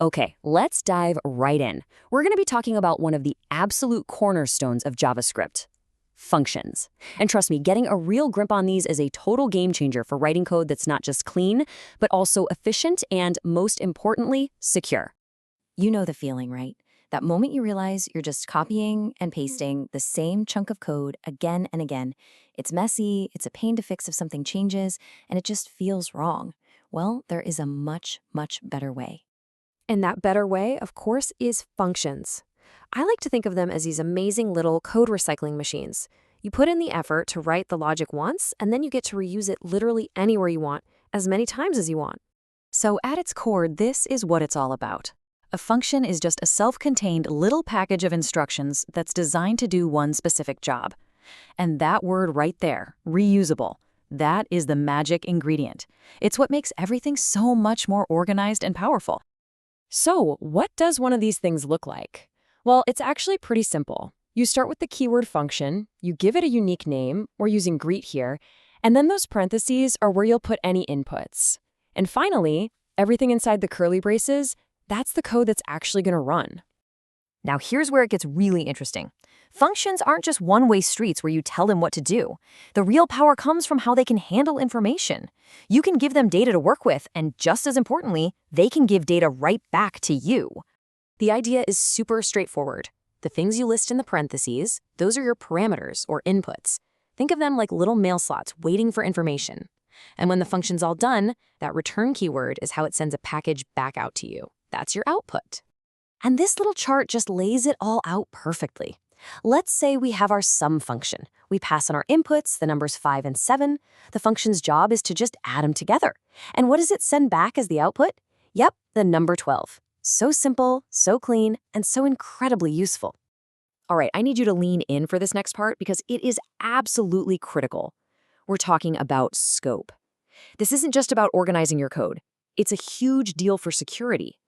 Okay, let's dive right in. We're going to be talking about one of the absolute cornerstones of JavaScript, functions. And trust me, getting a real grip on these is a total game changer for writing code that's not just clean, but also efficient and, most importantly, secure. You know the feeling, right? That moment you realize you're just copying and pasting the same chunk of code again and again. It's messy, it's a pain to fix if something changes, and it just feels wrong. Well, there is a much, much better way. And that better way, of course, is functions. I like to think of them as these amazing little code recycling machines. You put in the effort to write the logic once, and then you get to reuse it literally anywhere you want, as many times as you want. So at its core, this is what it's all about. A function is just a self-contained little package of instructions that's designed to do one specific job. And that word right there, reusable, that is the magic ingredient. It's what makes everything so much more organized and powerful. So, what does one of these things look like? Well, it's actually pretty simple. You start with the keyword function, you give it a unique name, we're using greet here, and then those parentheses are where you'll put any inputs. And finally, everything inside the curly braces, that's the code that's actually going to run. Now here's where it gets really interesting. Functions aren't just one-way streets where you tell them what to do. The real power comes from how they can handle information. You can give them data to work with, and just as importantly, they can give data right back to you. The idea is super straightforward. The things you list in the parentheses, those are your parameters or inputs. Think of them like little mail slots waiting for information. And when the function's all done, that return keyword is how it sends a package back out to you. That's your output. And this little chart just lays it all out perfectly. Let's say we have our sum function. We pass on our inputs, the numbers 5 and 7. The function's job is to just add them together. And what does it send back as the output? Yep, the number 12. So simple, so clean, and so incredibly useful. All right, I need you to lean in for this next part because it is absolutely critical. We're talking about scope. This isn't just about organizing your code. It's a huge deal for security.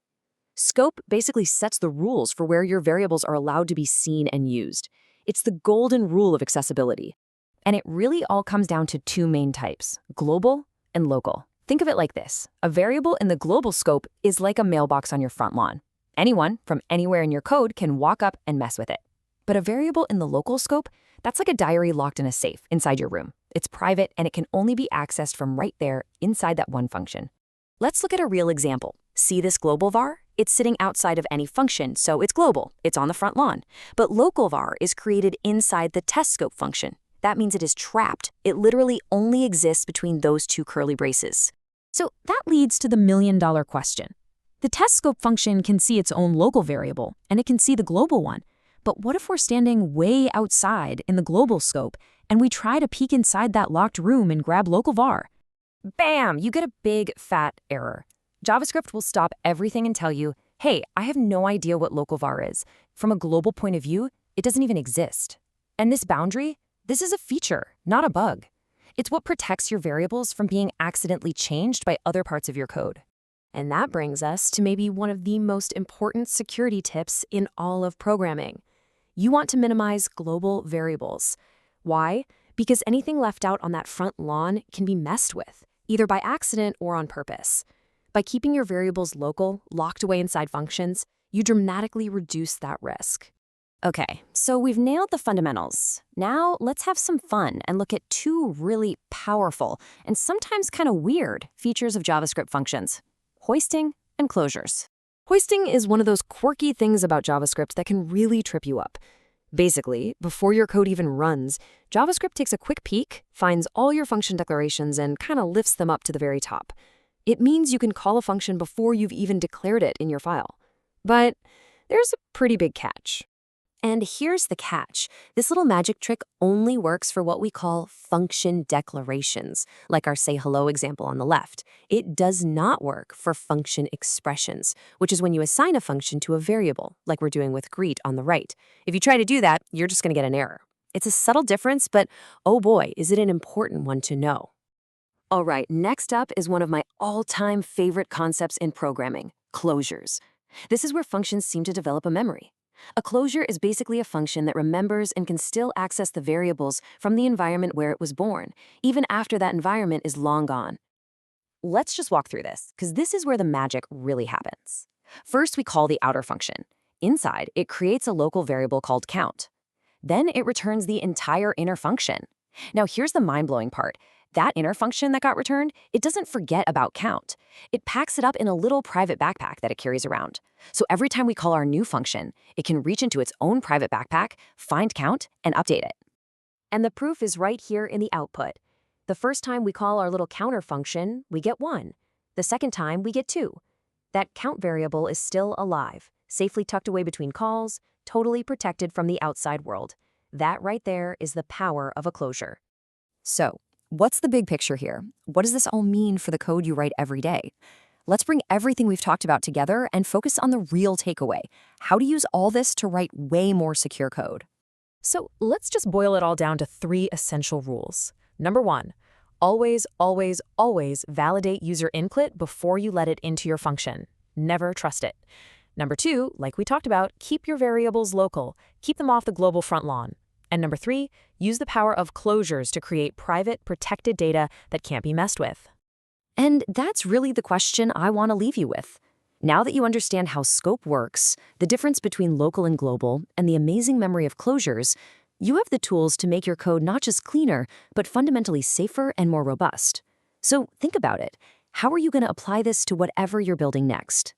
Scope basically sets the rules for where your variables are allowed to be seen and used. It's the golden rule of accessibility. And it really all comes down to two main types, global and local. Think of it like this. A variable in the global scope is like a mailbox on your front lawn. Anyone from anywhere in your code can walk up and mess with it. But a variable in the local scope, that's like a diary locked in a safe inside your room. It's private and it can only be accessed from right there inside that one function. Let's look at a real example. See this global var? It's sitting outside of any function, so it's global. It's on the front lawn. But local var is created inside the test scope function. That means it is trapped. It literally only exists between those two curly braces. So that leads to the million-dollar question. The test scope function can see its own local variable, and it can see the global one. But what if we're standing way outside in the global scope, and we try to peek inside that locked room and grab local var? Bam! You get a big, fat error. JavaScript will stop everything and tell you, hey, I have no idea what local var is. From a global point of view, it doesn't even exist. And this boundary, this is a feature, not a bug. It's what protects your variables from being accidentally changed by other parts of your code. And that brings us to maybe one of the most important security tips in all of programming. You want to minimize global variables. Why? Because anything left out on that front lawn can be messed with, either by accident or on purpose. By keeping your variables local, locked away inside functions, you dramatically reduce that risk. Okay, so we've nailed the fundamentals. Now let's have some fun and look at two really powerful and sometimes kind of weird features of JavaScript functions: hoisting and closures. Hoisting is one of those quirky things about JavaScript that can really trip you up. Basically, before your code even runs, JavaScript takes a quick peek, finds all your function declarations, and kind of lifts them up to the very top. It means you can call a function before you've even declared it in your file. But there's a pretty big catch. And here's the catch. This little magic trick only works for what we call function declarations, like our say hello example on the left. It does not work for function expressions, which is when you assign a function to a variable, like we're doing with greet on the right. If you try to do that, you're just going to get an error. It's a subtle difference, but oh boy, is it an important one to know. All right, next up is one of my all-time favorite concepts in programming, closures. This is where functions seem to develop a memory. A closure is basically a function that remembers and can still access the variables from the environment where it was born, even after that environment is long gone. Let's just walk through this, because this is where the magic really happens. First, we call the outer function. Inside, it creates a local variable called count. Then it returns the entire inner function. Now here's the mind-blowing part. That inner function that got returned, it doesn't forget about count. It packs it up in a little private backpack that it carries around. So every time we call our new function, it can reach into its own private backpack, find count, and update it. And the proof is right here in the output. The first time we call our little counter function, we get 1. The second time, we get 2. That count variable is still alive, safely tucked away between calls, totally protected from the outside world. That right there is the power of a closure. So, what's the big picture here? What does this all mean for the code you write every day? Let's bring everything we've talked about together and focus on the real takeaway: how to use all this to write way more secure code. So let's just boil it all down to 3 essential rules. Number 1, always, always, always validate user input before you let it into your function. Never trust it. Number 2, like we talked about, keep your variables local. Keep them off the global front lawn. And number 3, use the power of closures to create private, protected data that can't be messed with. And that's really the question I want to leave you with. Now that you understand how scope works, the difference between local and global, and the amazing memory of closures, you have the tools to make your code not just cleaner, but fundamentally safer and more robust. So think about it. How are you going to apply this to whatever you're building next?